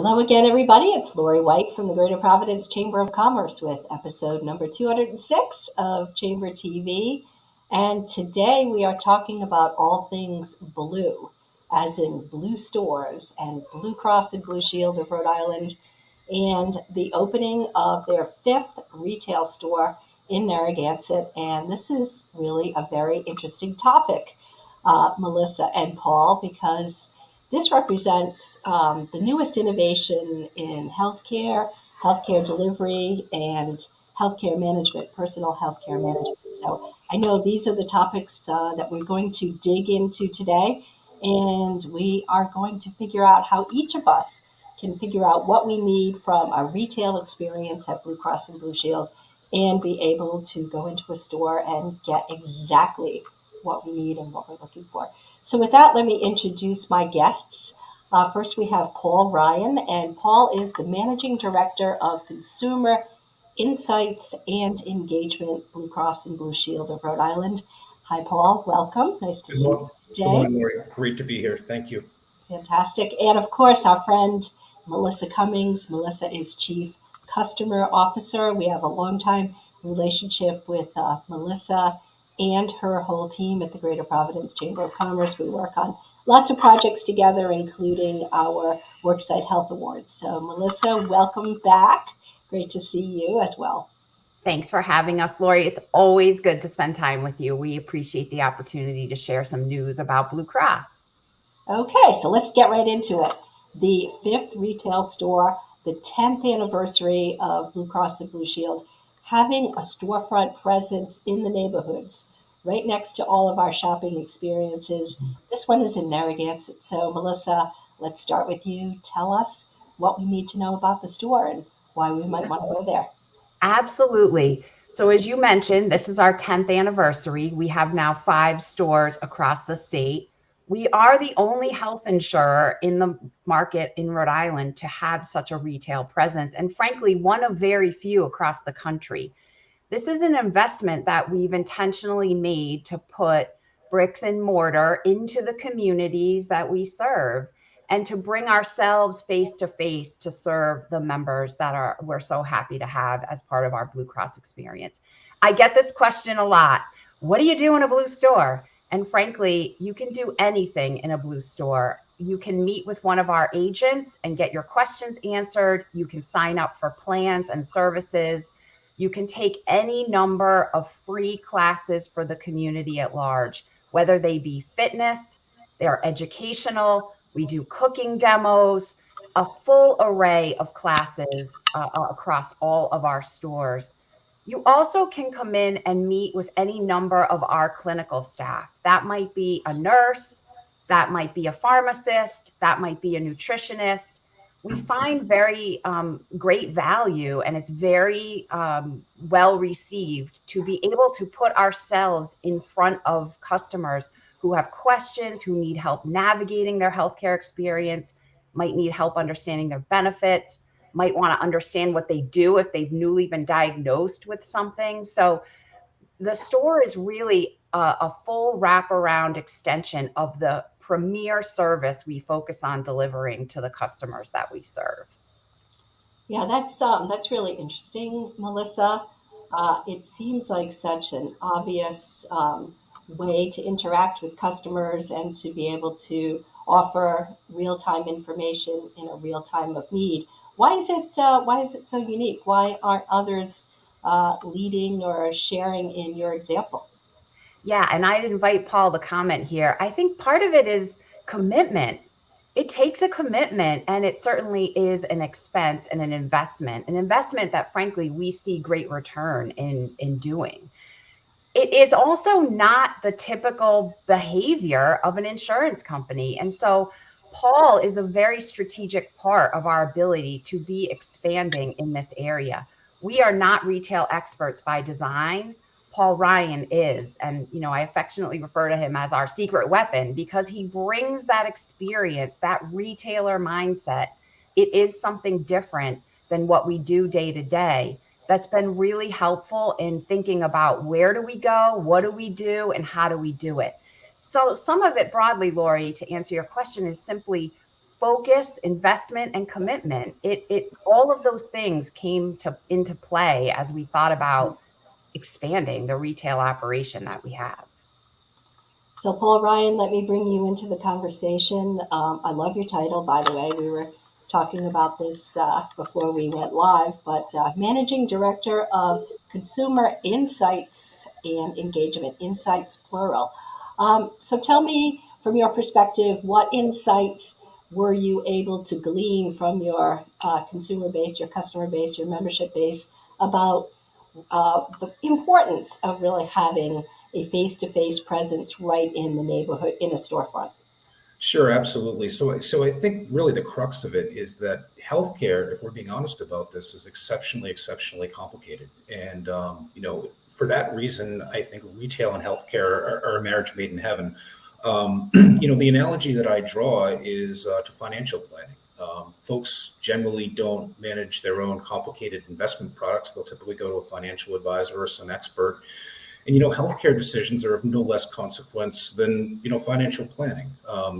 Hello again, everybody. It's Lori White from the Greater Providence Chamber of Commerce with episode number 206 of Chamber TV. And today we are talking about all things blue, as in blue stores and Blue Cross and Blue Shield of Rhode Island, and the opening of their 5th retail store in Narragansett. And this is really a very interesting topic, Melissa and Paul, because this represents the newest innovation in healthcare delivery, and healthcare management, personal healthcare management. So I know these are the topics that we're going to dig into today, and we are going to figure out how each of us can figure out what we need from a retail experience at Blue Cross and Blue Shield and be able to go into a store and get exactly what we need and what we're looking for. So with that, let me introduce my guests. First, we have Paul Ryan, and Paul is the Managing Director of Consumer Insights and Engagement, Blue Cross and Blue Shield of Rhode Island. Hi, Paul. Welcome. Nice to see you today. Good morning, Lori. Great to be here. Thank you. Fantastic. And of course, our friend Melissa Cummings. Melissa is Chief Customer Officer. We have a long-time relationship with Melissa and her whole team at the Greater Providence Chamber of Commerce. We work on lots of projects together, including our Worksite Health Awards. So Melissa, welcome back. Great to see you as well. Thanks for having us, Lori. It's always good to spend time with you. We appreciate the opportunity to share some news about Blue Cross. Okay, so let's get right into it. The 5th retail store, the 10th anniversary of Blue Cross and Blue Shield, having a storefront presence in the neighborhoods right next to all of our shopping experiences. This one is in Narragansett. So Melissa, let's start with you. Tell us what we need to know about the store and why we might want to go there. Absolutely. So as you mentioned, this is our 10th anniversary. We have now 5 stores across the state. We are the only health insurer in the market in Rhode Island to have such a retail presence, and frankly, one of very few across the country. This is an investment that we've intentionally made to put bricks and mortar into the communities that we serve and to bring ourselves face to face to serve the members that we're so happy to have as part of our Blue Cross experience. I get this question a lot. What do you do in a Blue store? And frankly, you can do anything in a Blue store. You can meet with one of our agents and get your questions answered. You can sign up for plans and services. You can take any number of free classes for the community at large, whether they be fitness, they're educational. We do cooking demos, a full array of classes across all of our stores. You also can come in and meet with any number of our clinical staff. That might be a nurse, that might be a pharmacist, that might be a nutritionist. We find very great value, and it's very well received to be able to put ourselves in front of customers who have questions, who need help navigating their healthcare experience, might need help understanding their benefits, might want to understand what they do if they've newly been diagnosed with something. So the store is really a full wraparound extension of the premier service we focus on delivering to the customers that we serve. Yeah, that's really interesting, Melissa. It seems like such an obvious way to interact with customers and to be able to offer real-time information in a real time of need. Why is it so unique? Why aren't others leading or sharing in your example? Yeah, and I'd invite Paul to comment here. I think part of it is commitment. It takes a commitment, and it certainly is an expense and an investment that frankly we see great return in doing. It is also not the typical behavior of an insurance company. And so Paul is a very strategic part of our ability to be expanding in this area. We are not retail experts by design. Paul Ryan is, and I affectionately refer to him as our secret weapon because he brings that experience, that retailer mindset. It is something different than what we do day to day. That's been really helpful in thinking about where do we go, what do we do, and how do we do it. So some of it broadly, Lori, to answer your question, is simply focus, investment, and commitment. It all of those things came into play as we thought about expanding the retail operation that we have. So, Paul Ryan, let me bring you into the conversation. I love your title, by the way. We were talking about this before we went live, but Managing Director of Consumer Insights and Engagement, Insights plural. So tell me, from your perspective, what insights were you able to glean from your consumer base, your customer base, your membership base about the importance of really having a face-to-face presence right in the neighborhood, in a storefront? Sure, absolutely. So I think really the crux of it is that healthcare, if we're being honest about this, is exceptionally complicated. And, for that reason, I think retail and healthcare are a marriage made in heaven. The analogy that I draw is to financial planning. Folks generally don't manage their own complicated investment products. They'll typically go to a financial advisor or some expert. And, healthcare decisions are of no less consequence than, financial planning.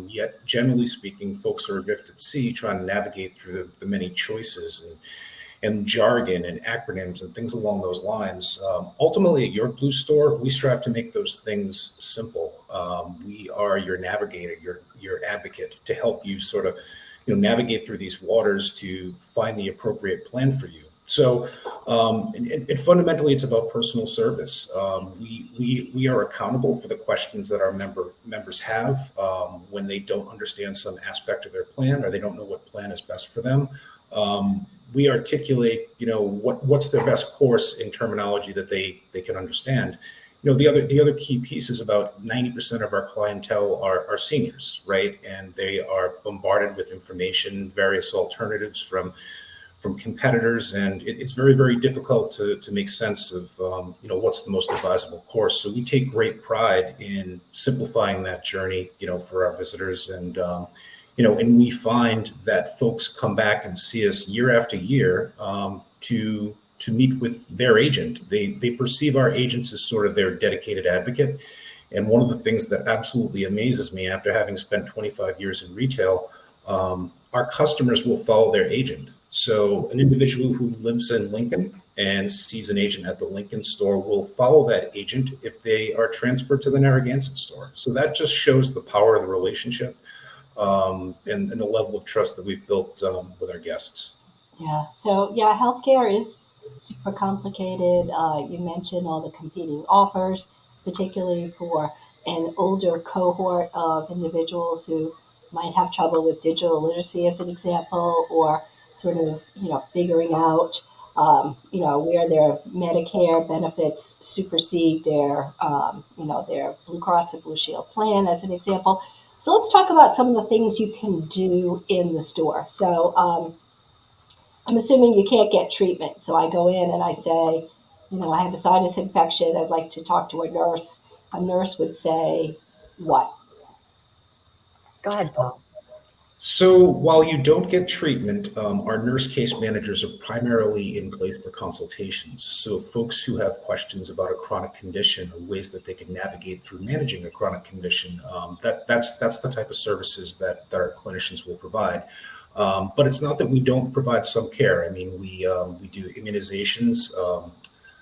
Yet, generally speaking, folks are adrift at sea trying to navigate through the many choices and jargon and acronyms and things along those lines. Ultimately, at Your Blue Store, we strive to make those things simple. We are your navigator, your advocate to help you sort of, navigate through these waters to find the appropriate plan for you. So, and fundamentally, it's about personal service. We are accountable for the questions that our members have when they don't understand some aspect of their plan or they don't know what plan is best for them. We articulate, what's their best course in terminology that they can understand. The other key piece is about 90% of our clientele are seniors, right? And they are bombarded with information, various alternatives from competitors, and it's very, very difficult to make sense of what's the most advisable course. So we take great pride in simplifying that journey, for our visitors, and and we find that folks come back and see us year after year to meet with their agent. They perceive our agents as sort of their dedicated advocate. And one of the things that absolutely amazes me after having spent 25 years in retail, our customers will follow their agent. So an individual who lives in Lincoln and sees an agent at the Lincoln store will follow that agent if they are transferred to the Narragansett store. So that just shows the power of the relationship and the level of trust that we've built with our guests. Yeah. So yeah, healthcare is super complicated. You mentioned all the competing offers, particularly for an older cohort of individuals who might have trouble with digital literacy, as an example, or sort of, figuring out, where their Medicare benefits supersede their, their Blue Cross and Blue Shield plan, as an example. So let's talk about some of the things you can do in the store. So I'm assuming you can't get treatment. So I go in and I say, I have a sinus infection. I'd like to talk to a nurse. A nurse would say, what? Go ahead, Paul. So while you don't get treatment, our nurse case managers are primarily in place for consultations. So folks who have questions about a chronic condition or ways that they can navigate through managing a chronic condition, that's the type of services that our clinicians will provide. But it's not that we don't provide some care. I mean, we do immunizations,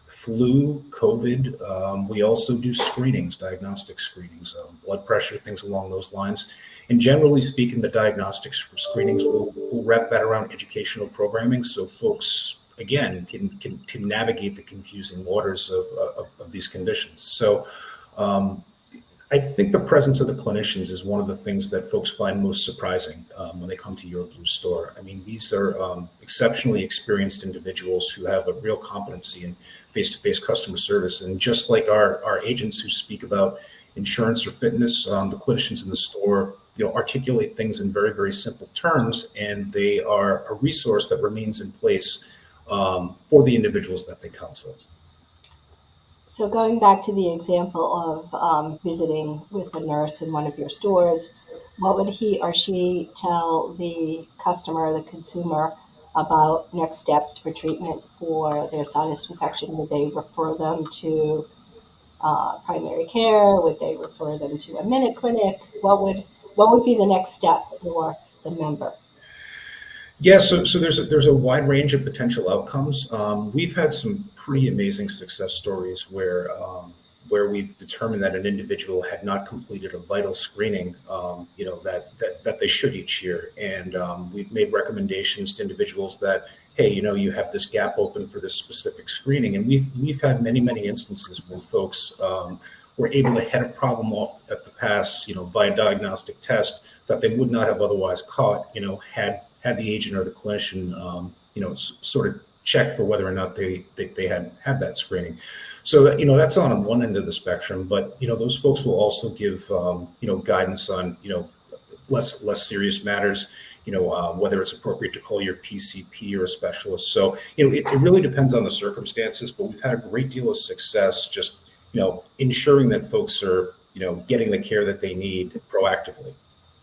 flu, COVID. We also do screenings, diagnostic screenings, blood pressure, things along those lines. And generally speaking, the diagnostic screenings will wrap that around educational programming, so folks, again, can navigate the confusing waters of these conditions. So I think the presence of the clinicians is one of the things that folks find most surprising when they come to Your Blue Store. I mean, these are exceptionally experienced individuals who have a real competency in face-to-face customer service. And just like our agents who speak about insurance or fitness, the clinicians in the store, articulate things in very, very simple terms, and they are a resource that remains in place for the individuals that they counsel. So going back to the example of visiting with a nurse in one of your stores, what would he or she tell the customer, the consumer, about next steps for treatment for their sinus infection? Would they refer them to primary care? Would they refer them to a minute clinic? What would be the next step for the member? Yeah, so there's a wide range of potential outcomes. We've had some pretty amazing success stories where we've determined that an individual had not completed a vital screening, that they should each year, and we've made recommendations to individuals that, hey, you have this gap open for this specific screening, and we've had many instances when folks were able to head a problem off at the pass, via diagnostic test that they would not have otherwise caught, had the agent or the clinician, sort of check for whether or not they had that screening. So that, that's on one end of the spectrum, but those folks will also give guidance on less serious matters, whether it's appropriate to call your PCP or a specialist. So it really depends on the circumstances, but we've had a great deal of success just ensuring that folks are getting the care that they need proactively.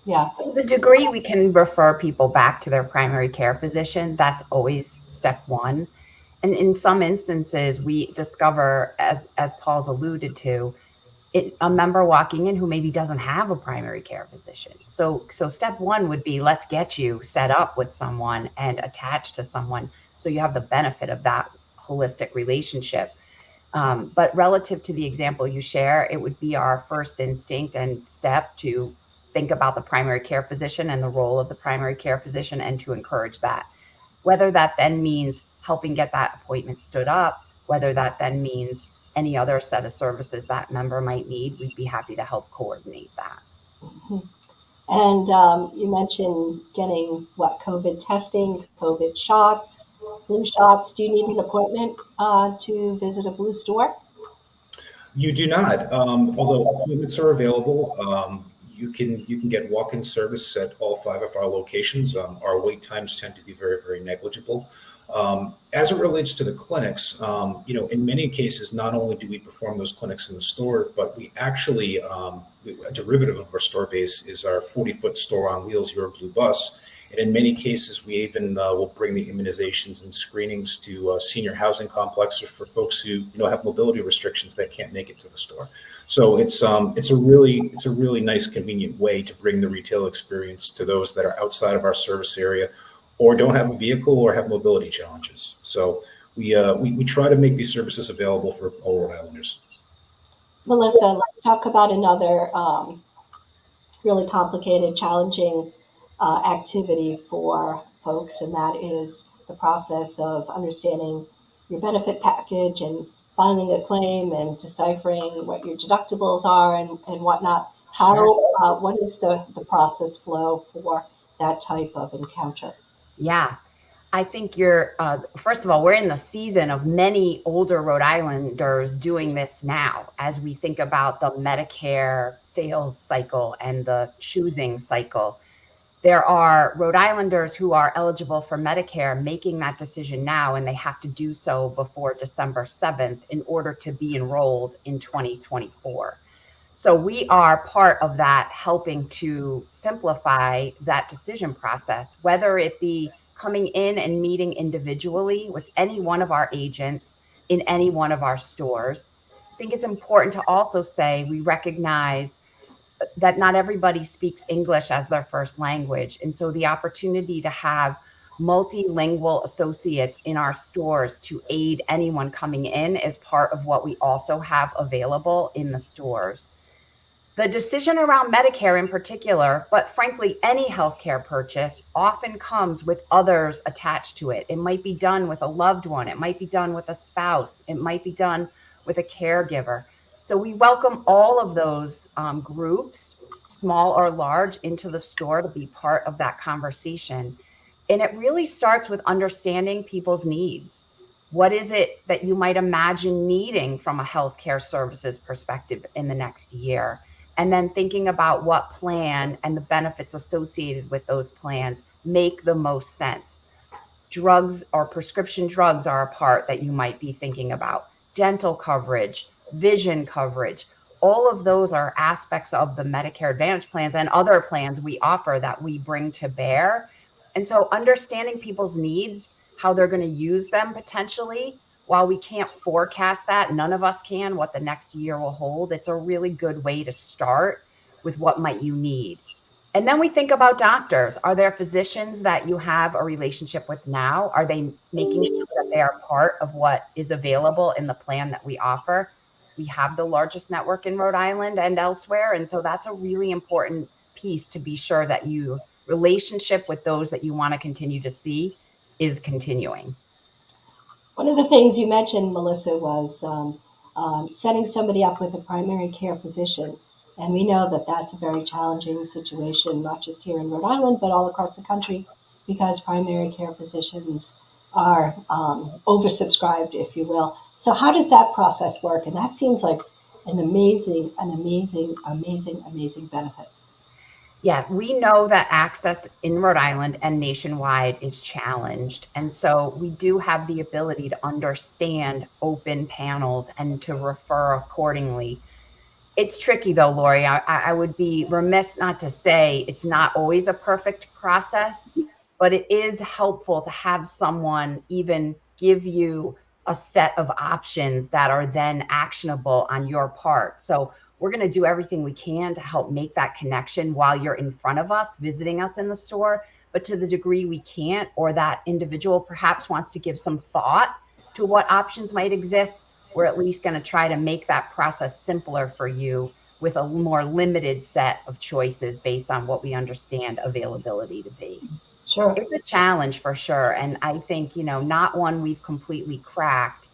Yeah. To the degree we can refer people back to their primary care physician, that's always step one. And in some instances, we discover, as Paul's alluded to, a member walking in who maybe doesn't have a primary care physician. So step one would be, let's get you set up with someone and attached to someone so you have the benefit of that holistic relationship. But relative to the example you share, it would be our first instinct and step to think about the primary care physician and the role of the primary care physician, and to encourage that. Whether that then means helping get that appointment stood up, whether that then means any other set of services that member might need, we'd be happy to help coordinate that. Mm-hmm. And you mentioned getting COVID testing, COVID shots, flu shots. Do you need an appointment to visit a Blue store? You do not, although appointments are available. You can get walk-in service at all 5 of our locations. Our wait times tend to be very negligible. As it relates to the clinics, in many cases, not only do we perform those clinics in the store, but we actually, a derivative of our store base is our 40-foot store on wheels, Your Blue Bus. And in many cases, we even will bring the immunizations and screenings to senior housing complexes for folks who have mobility restrictions that can't make it to the store. So it's a really nice, convenient way to bring the retail experience to those that are outside of our service area, or don't have a vehicle or have mobility challenges. So we try to make these services available for all Rhode Islanders. Melissa, let's talk about another really complicated, challenging activity for folks, and that is the process of understanding your benefit package and filing a claim and deciphering what your deductibles are and whatnot. What is the process flow for that type of encounter? Yeah, I think first of all, we're in the season of many older Rhode Islanders doing this now, as we think about the Medicare sales cycle and the choosing cycle. There are Rhode Islanders who are eligible for Medicare making that decision now, and they have to do so before December 7th in order to be enrolled in 2024. So we are part of that, helping to simplify that decision process, whether it be coming in and meeting individually with any one of our agents in any one of our stores. I think it's important to also say we recognize that not everybody speaks English as their first language. And so the opportunity to have multilingual associates in our stores to aid anyone coming in is part of what we also have available in the stores. The decision around Medicare in particular, but frankly, any healthcare purchase often comes with others attached to it. It might be done with a loved one. It might be done with a spouse. It might be done with a caregiver. So we welcome all of those groups, small or large, into the store to be part of that conversation. And it really starts with understanding people's needs. What is it that you might imagine needing from a healthcare services perspective in the next year? And then thinking about what plan and the benefits associated with those plans make the most sense. Drugs or prescription drugs are a part that you might be thinking about. Dental coverage, vision coverage, all of those are aspects of the Medicare Advantage plans and other plans we offer that we bring to bear. And so understanding people's needs, how they're going to use them potentially, while we can't forecast that, none of us can, what the next year will hold, it's a really good way to start with what might you need. And then we think about doctors. Are there physicians that you have a relationship with now? Are they making sure that they are part of what is available in the plan that we offer? We have the largest network in Rhode Island and elsewhere. And so that's a really important piece to be sure that you relationship with those that you want to continue to see is continuing. One of the things you mentioned, Melissa, was setting somebody up with a primary care physician. And we know that that's a very challenging situation, not just here in Rhode Island, but all across the country, because primary care physicians are oversubscribed, if you will. So how does that process work? And that seems like an amazing benefit. Yeah, we know that access in Rhode Island and nationwide is challenged. And so we do have the ability to understand open panels and to refer accordingly. It's tricky though, Lori. I would be remiss not to say it's not always a perfect process, but it is helpful to have someone even give you a set of options that are then actionable on your part. So we're going to do everything we can to help make that connection while you're in front of us, visiting us in the store. But to the degree we can't, or that individual perhaps wants to give some thought to what options might exist, we're at least going to try to make that process simpler for you with a more limited set of choices based on what we understand availability to be. Sure. It's a challenge for sure. And I think, not one we've completely cracked,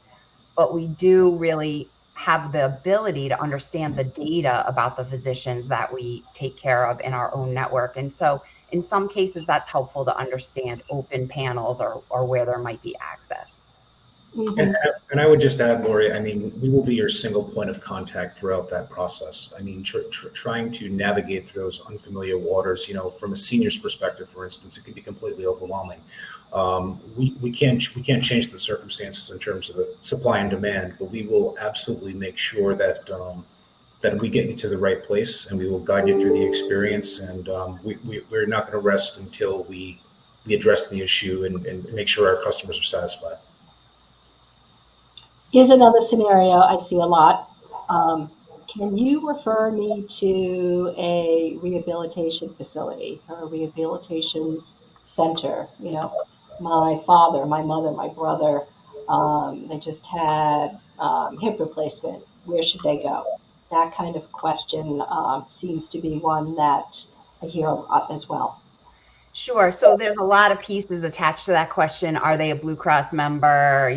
but we do really have the ability to understand the data about the physicians that we take care of in our own network. And so in some cases, that's helpful to understand open panels or where there might be access. Mm-hmm. And I would just add, Lori, I mean, we will be your single point of contact throughout that process. I mean, trying to navigate through those unfamiliar waters, from a senior's perspective, for instance, it can be completely overwhelming. We can't change the circumstances in terms of the supply and demand, but we will absolutely make sure that we get you to the right place, and we will guide you through the experience. And we're not going to rest until we address the issue and make sure our customers are satisfied. Here's another scenario I see a lot. Can you refer me to a rehabilitation facility or a rehabilitation center? My father, my mother, my brother, they just had hip replacement. Where should they go? That kind of question seems to be one that I hear a lot as well. Sure. So there's a lot of pieces attached to that question. Are they a Blue Cross member?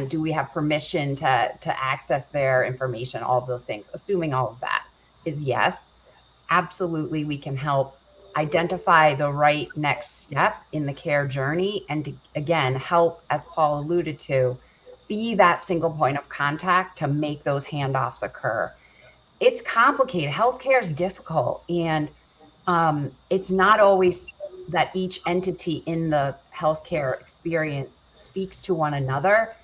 Do we have permission to access their information? All of those things. Assuming all of that is yes, absolutely, we can help identify the right next step in the care journey, and to, again, help, as Paul alluded to, be that single point of contact to make those handoffs occur. It's complicated. Healthcare is difficult, and it's not always that each entity in the healthcare experience speaks to one another.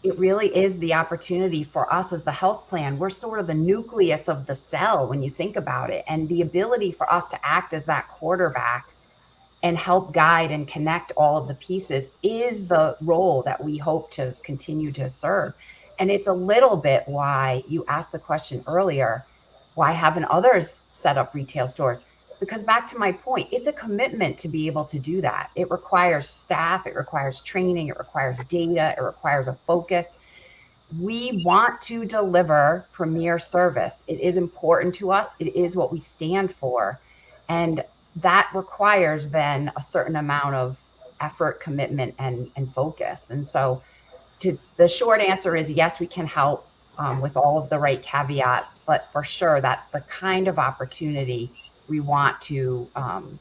It really is the opportunity for us as the health plan. We're sort of the nucleus of the cell when you think about it. And the ability for us to act as that quarterback and help guide and connect all of the pieces is the role that we hope to continue to serve. And it's a little bit why you asked the question earlier, why haven't others set up retail stores? Because back to my point, it's a commitment to be able to do that. It requires staff, it requires training, it requires data, it requires a focus. We want to deliver premier service. It is important to us. It is what we stand for. And that requires then a certain amount of effort, commitment, and focus. And so the short answer is yes, we can help with all of the right caveats, but for sure, that's the kind of opportunity we want to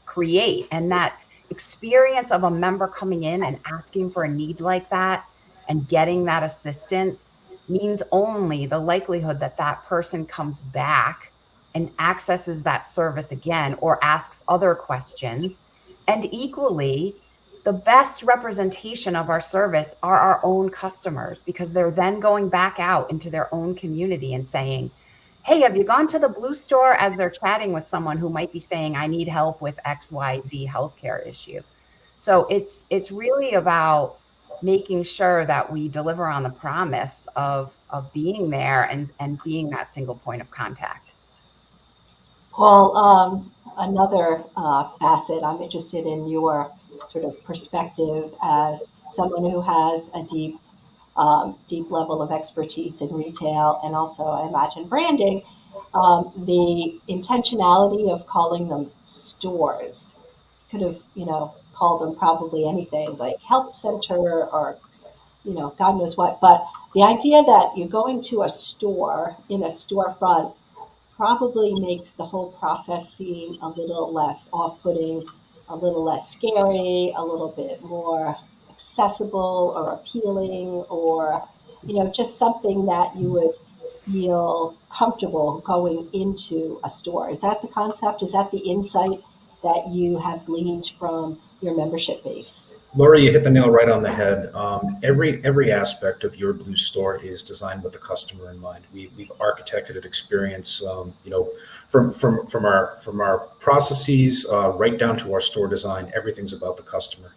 create. And that experience of a member coming in and asking for a need like that and getting that assistance means only the likelihood that that person comes back and accesses that service again or asks other questions. And equally, the best representation of our service are our own customers, because they're then going back out into their own community and saying, hey, have you gone to the Blue store, as they're chatting with someone who might be saying, I need help with XYZ healthcare issue. So it's really about making sure that we deliver on the promise of being there and being that single point of contact. Paul, another facet. I'm interested in your sort of perspective as someone who has a deep level of expertise in retail and also, I imagine, branding. The intentionality of calling them stores, could have, called them probably anything like help center or, God knows what. But the idea that you're going to a store in a storefront probably makes the whole process seem a little less off-putting, a little less scary, a little bit more accessible or appealing, or just something that you would feel comfortable going into a store. Is that the concept? Is that the insight that you have gleaned from your membership base? Laura, you hit the nail right on the head. Every aspect of your Blue Store is designed with the customer in mind. We've architected an experience, from our processes right down to our store design. Everything's about the customer.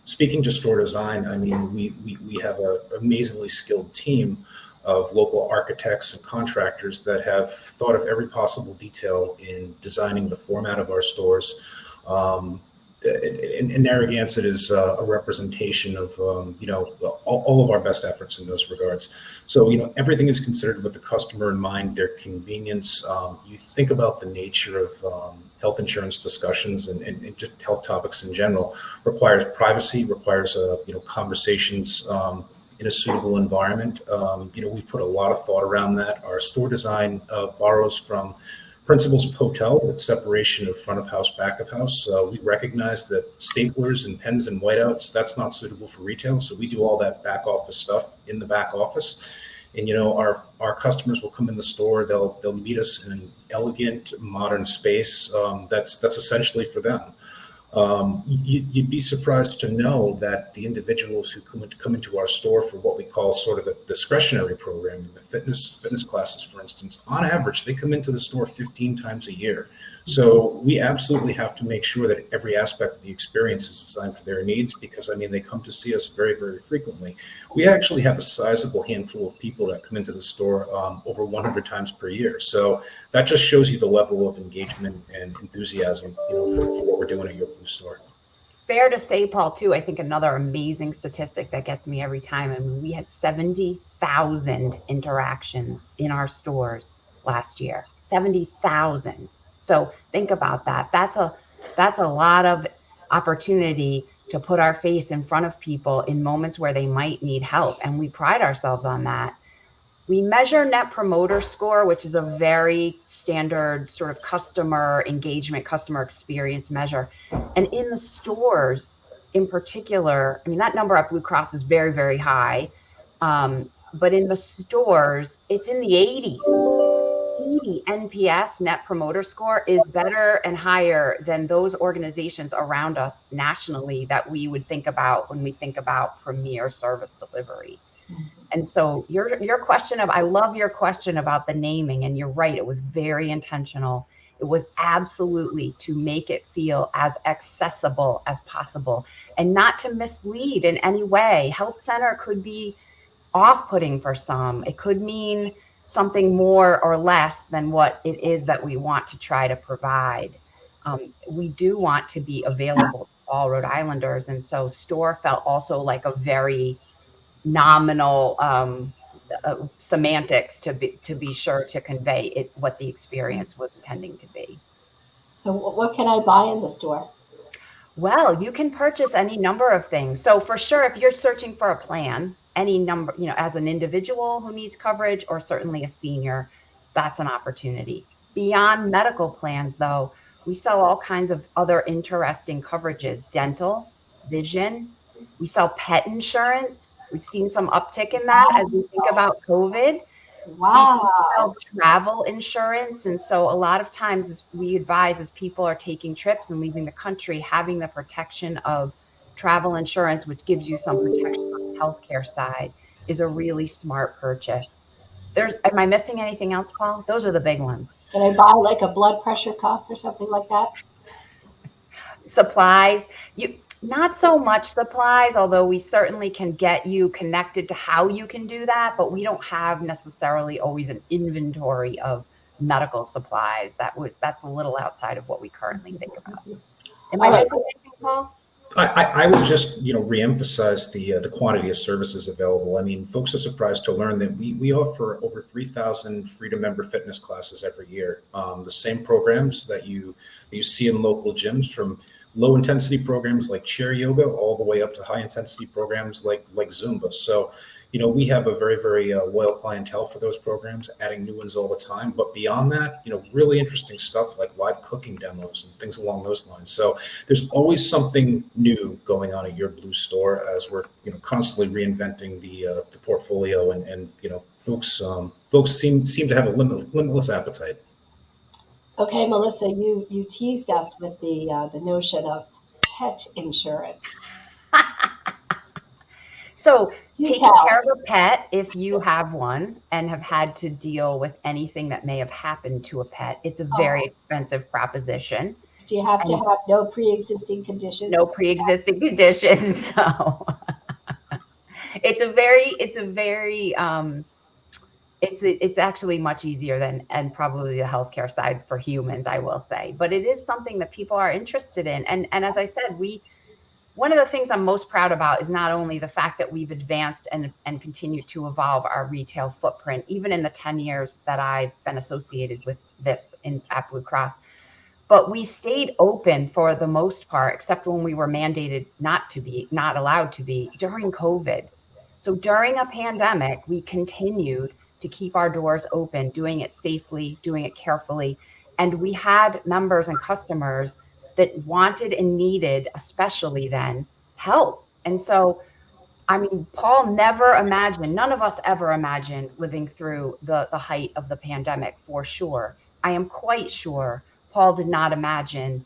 Speaking to store design, I mean, we have an amazingly skilled team of local architects and contractors that have thought of every possible detail in designing the format of our stores. And Narragansett is a representation of all of our best efforts in those regards. So everything is considered with the customer in mind, their convenience. You think about the nature of health insurance discussions and just health topics in general. Requires privacy, requires conversations in a suitable environment. We put a lot of thought around that. Our store design borrows from principles of hotel with separation of front of house, back of house. We recognize that staplers and pens and whiteouts, that's not suitable for retail. So we do all that back office stuff in the back office. And our customers will come in the store. They'll meet us in an elegant, modern space that's essentially for them. You'd be surprised to know that the individuals who come into our store for what we call sort of the discretionary programming, the fitness classes, for instance, on average, they come into the store 15 times a year. So we absolutely have to make sure that every aspect of the experience is designed for their needs, because they come to see us very, very frequently. We actually have a sizable handful of people that come into the store over 100 times per year. So that just shows you the level of engagement and enthusiasm, for what we're doing at your Blue Store. Fair to say, Paul, too, I think another amazing statistic that gets me every time. I mean, we had 70,000 interactions in our stores last year. 70,000. So think about that. That's a lot of opportunity to put our face in front of people in moments where they might need help. And we pride ourselves on that. We measure Net Promoter Score, which is a very standard sort of customer engagement, customer experience measure. And in the stores in particular, I mean, that number at Blue Cross is very, very high. But in the stores, it's in the 80s. 80 NPS, Net Promoter Score, is better and higher than those organizations around us nationally that we would think about when we think about premier service delivery. And so your question I love your question about the naming, and you're right, it was very intentional. It was absolutely to make it feel as accessible as possible and not to mislead in any way. Health center could be off-putting for some. It could mean something more or less than what it is that we want to try to provide. We do want to be available to all Rhode Islanders. And so store felt also like a very nominal semantics to be sure to convey it, what the experience was intending to be. So what can I buy in the store? Well, you can purchase any number of things. So for sure, if you're searching for a plan, any number, as an individual who needs coverage, or certainly a senior, that's an opportunity. Beyond medical plans, though, we sell all kinds of other interesting coverages: dental, vision. We sell pet insurance. We've seen some uptick in that as we think about COVID. Wow. We sell travel insurance. And so a lot of times we advise, as people are taking trips and leaving the country, having the protection of travel insurance, which gives you some protection on the healthcare side, is a really smart purchase. Am I missing anything else, Paul? Those are the big ones. Can I buy like a blood pressure cuff or something like that? Supplies. Not so much supplies, although we certainly can get you connected to how you can do that, but we don't have necessarily always an inventory of medical supplies. That's a little outside of what we currently think about. Am I missing anything, Paul? I would just, reemphasize the quantity of services available. I mean, folks are surprised to learn that we offer over 3,000 Freedom member fitness classes every year. The same programs that you see in local gyms, from low intensity programs like chair yoga all the way up to high intensity programs like Zumba. So, we have a very, very loyal clientele for those programs, adding new ones all the time. But beyond that, really interesting stuff like live cooking demos and things along those lines. So there's always something new going on at Your Blue store as we're, constantly reinventing the portfolio, and folks seem to have a limitless appetite. Okay, Melissa, you teased us with the notion of pet insurance. So taking care of a pet, if you have one and have had to deal with anything that may have happened to a pet, it's a very expensive proposition. Do you have to have no pre-existing conditions? No pre-existing conditions, no. It's actually much easier than, and probably the healthcare side for humans, I will say. But it is something that people are interested in. And as I said, one of the things I'm most proud about is not only the fact that we've advanced and continue to evolve our retail footprint, even in the 10 years that I've been associated with this at Blue Cross, but we stayed open for the most part, except when we were mandated not allowed to be during COVID. So during a pandemic, we continued to keep our doors open, doing it safely, doing it carefully. And we had members and customers that wanted and needed, especially then, help. And so, I mean, Paul never imagined, none of us ever imagined living through the height of the pandemic, for sure. I am quite sure Paul did not imagine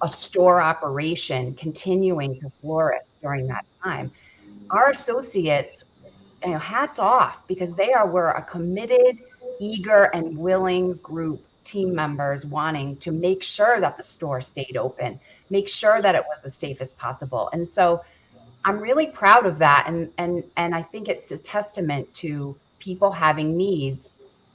a store operation continuing to flourish during that time. Our associates, hats off, because they were a committed, eager, and willing group, team members wanting to make sure that the store stayed open, make sure that it was as safe as possible. And so I'm really proud of that. And I think it's a testament to people having needs.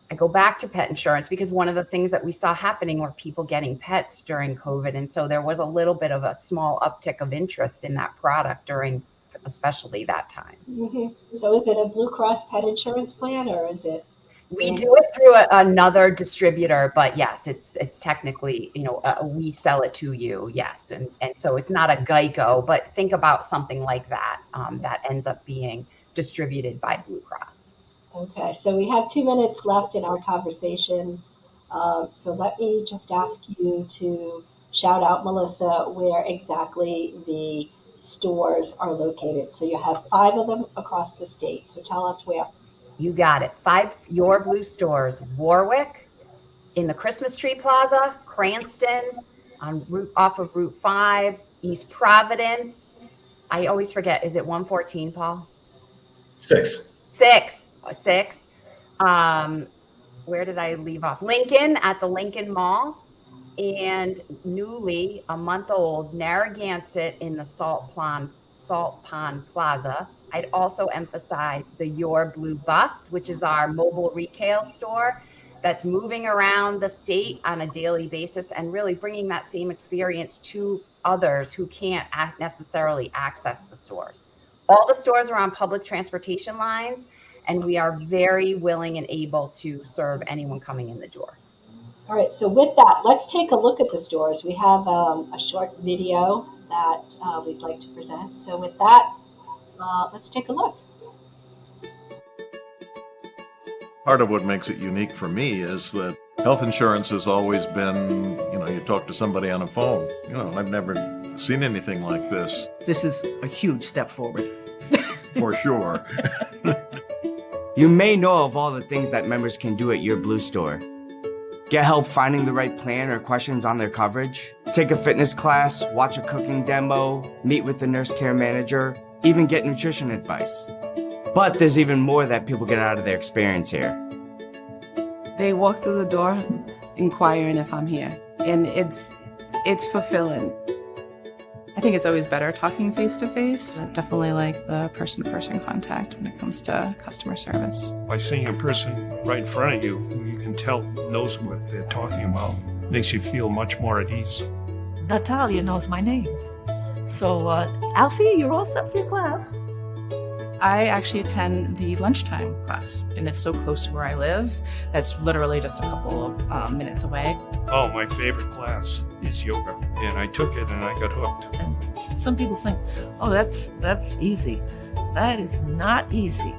I go back to pet insurance because one of the things that we saw happening were people getting pets during COVID. And so there was a little bit of a small uptick of interest in that product during especially that time. Mm-hmm. So is it a Blue Cross pet insurance plan, or is it? We do it through another distributor, but yes, it's technically, we sell it to you. Yes. And so it's not a Geico, but think about something like that, that ends up being distributed by Blue Cross. Okay. So we have 2 minutes left in our conversation. So let me just ask you to shout out, Melissa, where exactly the stores are located. So you have 5 of them across the state. So tell us where. You got it. 5 Your Blue stores: Warwick, in the Christmas Tree Plaza, Cranston, off of Route 5, East Providence. I always forget. Is it 114, Paul? 6. 6. Where did I leave off? Lincoln, at the Lincoln Mall, and newly, a month old, Narragansett in the Salt Pond Plaza. I'd also emphasize the Your Blue Bus, which is our mobile retail store that's moving around the state on a daily basis and really bringing that same experience to others who can't necessarily access the stores. All the stores are on public transportation lines, and we are very willing and able to serve anyone coming in the door. All right. So with that, let's take a look at the stores. We have a short video that we'd like to present. So with that, let's take a look. Part of what makes it unique for me is that health insurance has always been, you talk to somebody on a phone. I've never seen anything like this. This is a huge step forward. For sure. You may know of all the things that members can do at Your Blue store. Get help finding the right plan or questions on their coverage, take a fitness class, watch a cooking demo, meet with the nurse care manager, even get nutrition advice. But there's even more that people get out of their experience here. They walk through the door inquiring if I'm here, and it's fulfilling. I think it's always better talking face to face. I definitely like the person-to-person contact when it comes to customer service. By seeing a person right in front of you who you can tell knows what they're talking about, makes you feel much more at ease. Natalia knows my name. So, Alfie, you're all set for your class. I actually attend the lunchtime class, and it's so close to where I live. That's literally just a couple of minutes away. Oh, my favorite class is yoga, and I took it and I got hooked. And some people think, oh, that's easy. That is not easy.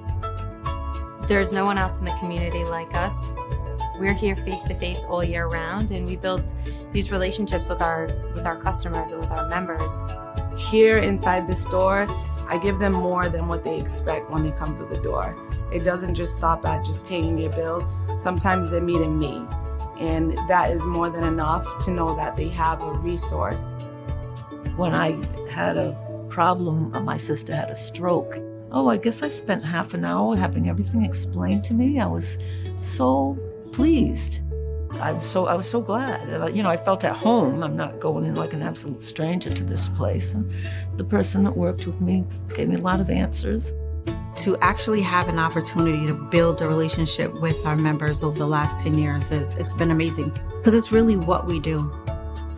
There's no one else in the community like us. We're here face to face all year round, and we build these relationships with our customers and with our members. Here inside the store, I give them more than what they expect when they come to the door. It doesn't just stop at just paying your bill. Sometimes they're meeting me, and that is more than enough to know that they have a resource. When I had a problem, my sister had a stroke. Oh, I guess I spent half an hour having everything explained to me. I was so pleased. I was so glad. I felt at home. I'm not going in like an absolute stranger to this place. And the person that worked with me gave me a lot of answers. To actually have an opportunity to build a relationship with our members over the last 10 years, it's been amazing. Because it's really what we do.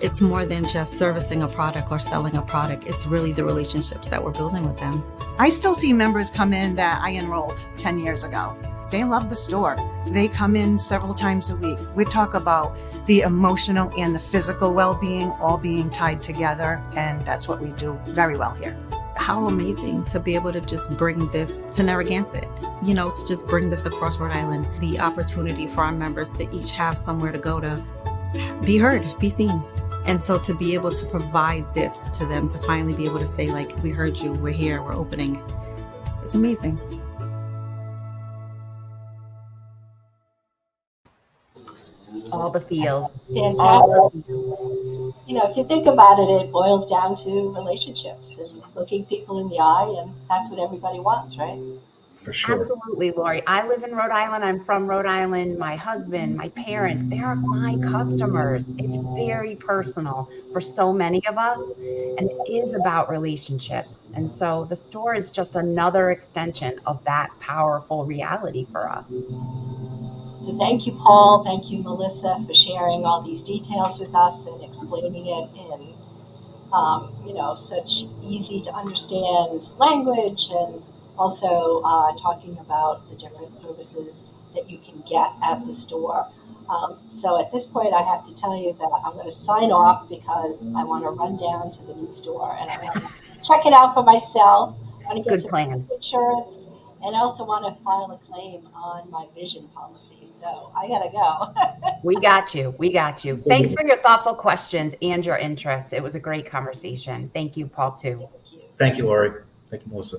It's more than just servicing a product or selling a product. It's really the relationships that we're building with them. I still see members come in that I enrolled 10 years ago. They love the store. They come in several times a week. We talk about the emotional and the physical well-being all being tied together, and that's what we do very well here. How amazing to be able to just bring this to Narragansett, to just bring this across Rhode Island. The opportunity for our members to each have somewhere to go to be heard, be seen. And so to be able to provide this to them, to finally be able to say, like, we heard you, we're here, we're opening. It's amazing. All the feels. Fantastic. If you think about it, it boils down to relationships and looking people in the eye, and that's what everybody wants, right? For sure. Absolutely, Lori. I live in Rhode Island. I'm from Rhode Island. My husband, my parents, they are my customers. It's very personal for so many of us, and it is about relationships. And so the store is just another extension of that powerful reality for us. So thank you, Paul. Thank you, Melissa, for sharing all these details with us and explaining it in, such easy to understand language, and also talking about the different services that you can get at the store. So at this point, I have to tell you that I'm going to sign off because I want to run down to the new store and I want to check it out for myself. I want to get some insurance. And I also want to file a claim on my vision policy. So I got to go. We got you. Thanks for your thoughtful questions and your interest. It was a great conversation. Thank you, Paul, too. Thank you, Lori. Thank you, Melissa.